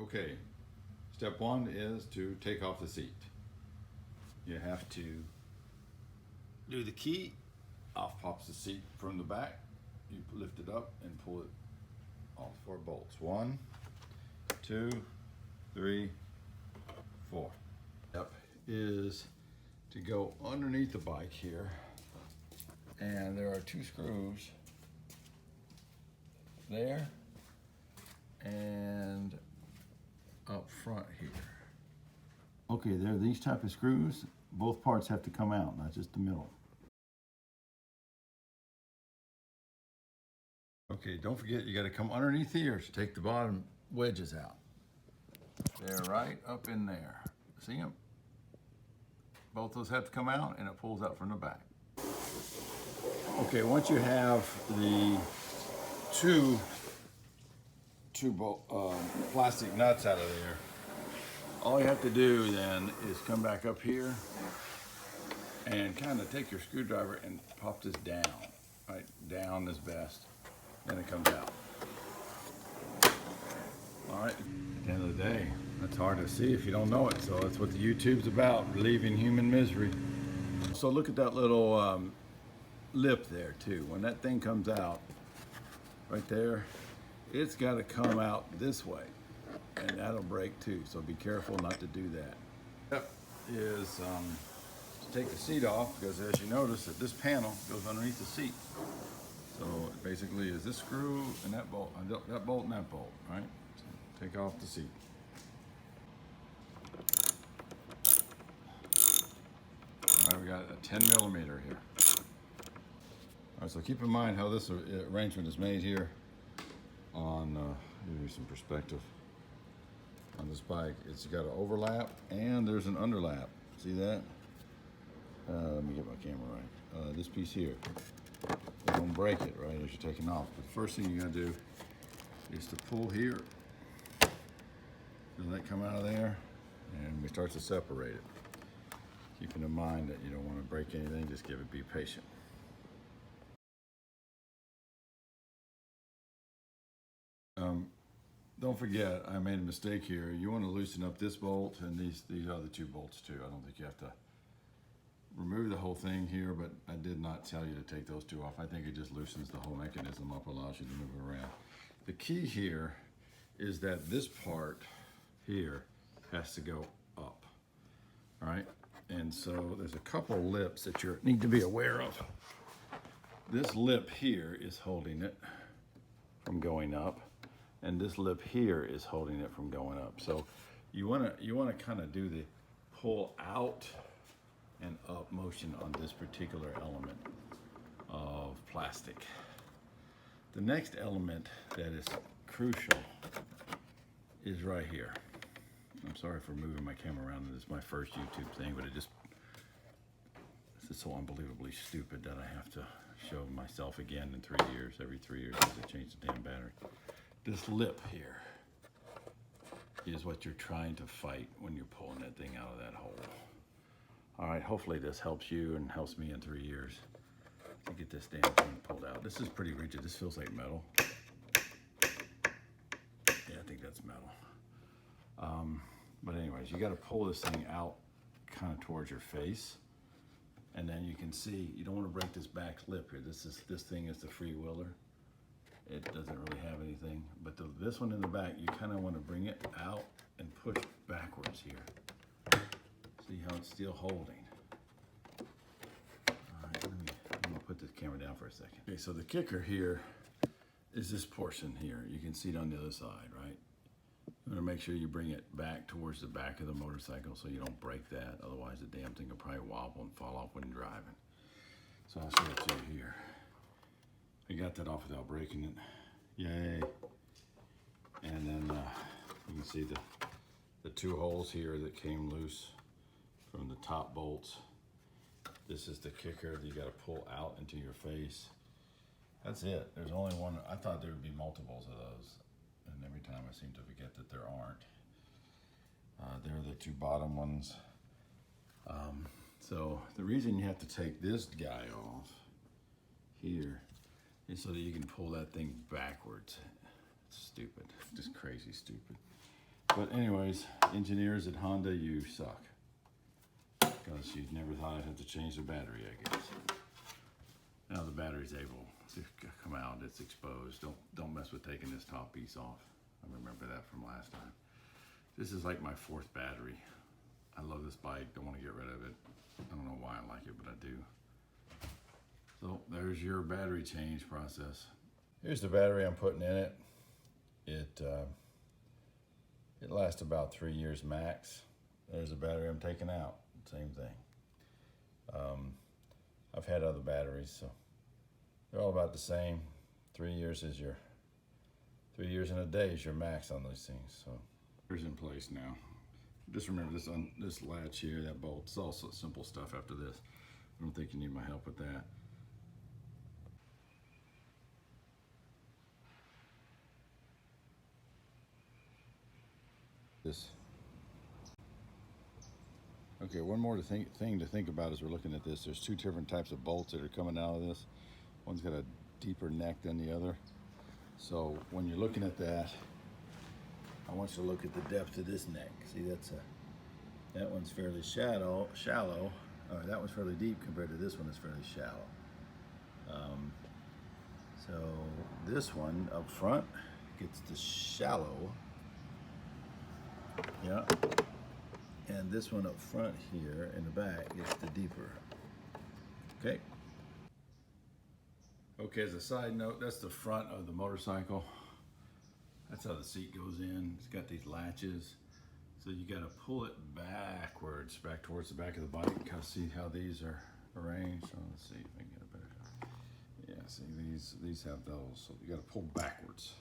Okay, step one is to take off the seat. You have to do the key. Off pops the seat from the back. You lift it up and pull it all 4 bolts. 1, 2, 3, 4. Step is to go underneath the bike here, and there are 2 screws there and up front here. Okay, there are these type of screws. Both parts have to come out, not just the middle. Okay, don't forget you got to come underneath here to take the bottom wedges out. They're right up in there. See them? Both those have to come out, and it pulls out from the back. Okay, once you have the two plastic nuts out of there, all you have to do then is come back up here and kind of take your screwdriver and pop this down, right? Down is best. Then it comes out. All right, at the end of the day, that's hard to see if you don't know it. So that's what the YouTube's about, relieving human misery. So look at that little lip there too. When that thing comes out, right there, it's gotta come out this way, and that'll break too. So be careful not to do that. Step is to take the seat off, because as you notice that this panel goes underneath the seat. So it basically is this screw and that bolt and that bolt, right? So take off the seat. All right, we got a 10 millimeter here. All right, so keep in mind how this arrangement is made here on, give you some perspective on this bike. It's got an overlap and there's an underlap. See that? Let me get my camera right. This piece here. Don't break it, right, as you're taking off. But the first thing you gotta do is to pull here. Feel that come out of there, and we start to separate it. Keeping in mind that you don't want to break anything, just be patient. Don't forget, I made a mistake here. You want to loosen up this bolt and these other 2 bolts too. I don't think you have to remove the whole thing here, but I did not tell you to take those 2 off. I think it just loosens the whole mechanism up, allows you to move it around. The key here is that this part here has to go up, all right? And so there's a couple lips that you need to be aware of. This lip here is holding it from going up, and this lip here is holding it from going up. So you wanna kind of do the pull out and up motion on this particular element of plastic. The next element that is crucial is right here. I'm sorry for moving my camera around. This is my first YouTube thing, but this is so unbelievably stupid that I have to show myself again in 3 years. Every 3 years I change the damn battery. This lip here is what you're trying to fight when you're pulling that thing out of that hole. All right, hopefully this helps you and helps me in 3 years to get this damn thing pulled out. This is pretty rigid. This feels like metal. Yeah, I think that's metal. But anyways, you got to pull this thing out kind of towards your face, and then you can see you don't want to break this back lip here. This thing is the freewheeler. It doesn't really have anything, but this one in the back, you kind of want to bring it out and push backwards here. See how it's still holding. All right, I'm gonna put this camera down for a second. Okay, so the kicker here is this portion here. You can see it on the other side, right? You wanna make sure you bring it back towards the back of the motorcycle so you don't break that. Otherwise, the damn thing will probably wobble and fall off when driving. So I'll show it to you here. I got that off without breaking it. Yay. And then you can see the 2 holes here that came loose from the top bolts. This is the kicker that you got to pull out into your face. That's it. There's only one. I thought there would be multiples of those, and every time I seem to forget that there aren't. They're the 2 bottom ones. So the reason you have to take this guy off here is so that you can pull that thing backwards. It's stupid, just crazy stupid. But anyways, engineers at Honda, you suck. Because you never thought I'd have to change the battery, I guess. Now the battery's able to come out, it's exposed. Don't mess with taking this top piece off. I remember that from last time. This is like my 4th battery. I love this bike, don't want to get rid of it. I don't know why I like it, but I do. So there's your battery change process. Here's the battery I'm putting in it. It lasts about 3 years max. There's the battery I'm taking out, same thing. I've had other batteries, so they're all about the same. 3 years is 3 years and a day is your max on those things. So here's in place now. Just remember this latch here, that bolt. It's all simple stuff after this. I don't think you need my help with that. Okay, one more thing to think about as we're looking at this. There's 2 different types of bolts that are coming out of this. One's got a deeper neck than the other. So when you're looking at that, I want you to look at the depth of this neck. See, that one's fairly shallow. That one's fairly deep compared to this one is fairly shallow. So this one up front gets the shallow. Yeah. And this one up front here in the back gets the deeper. Okay. Okay, as a side note, that's the front of the motorcycle. That's how the seat goes in. It's got these latches. So you gotta pull it backwards, back towards the back of the bike. Kind of see how these are arranged. So let's see if I can get a better shot. Yeah, see these have those. So you gotta pull backwards.